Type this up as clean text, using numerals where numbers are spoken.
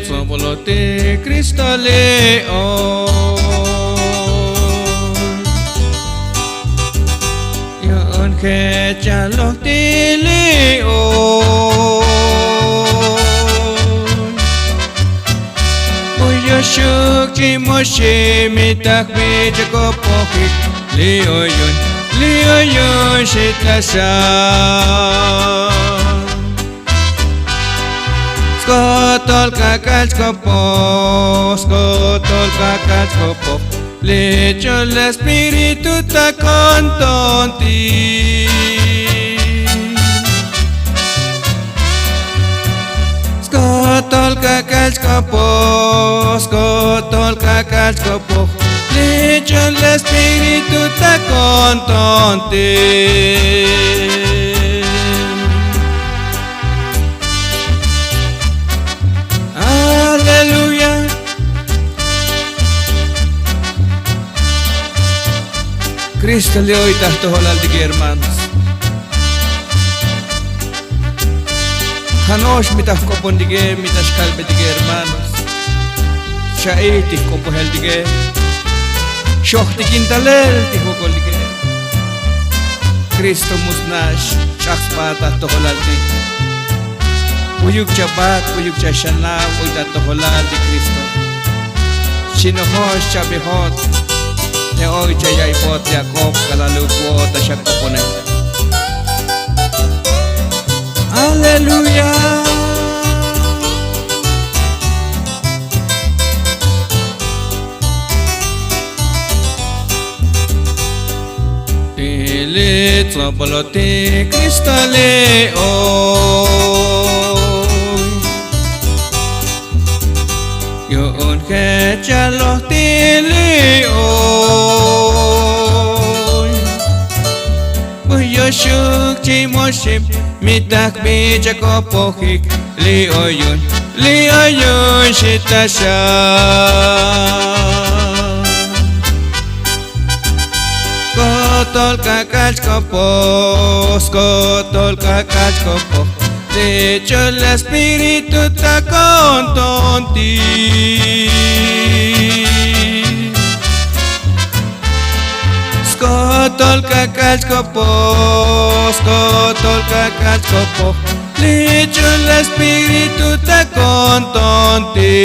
Tzobolote Cristo León Yon Hecha los de León Moyo Shukchi Moshe Mitak Mijako Pohik Leoyon Shitashan Skotol kakachkopo Lecho el espíritu ta contonti Skotol kakachkopo Lecho el espíritu ta contonti Aleluya. Cristo le hoy tanto holal de hermanos. Hanos mitah kopon dige mitah kalbe dige hermanos. Shaiti kopo hel dige. Shohti kintalel tiho kol dige. Cristo musnash shaks pata to holal dige. Uyuk chabat, uyuk chashana, uyta toholal de Cristo. Shinohosh chabihot, ne hoy chayaipot Jacob kalalukot ashakopone. Aleluya. Tele tzobolote Cristo León Yon Hecha los de León Moyo Shukchi Moshe Mitak Mijako Pohik Leoyon Shitashan Skotol kakachkopo Lecho el espíritu ta contonti Skotol kakachkopo Lecho el espíritu ta contonti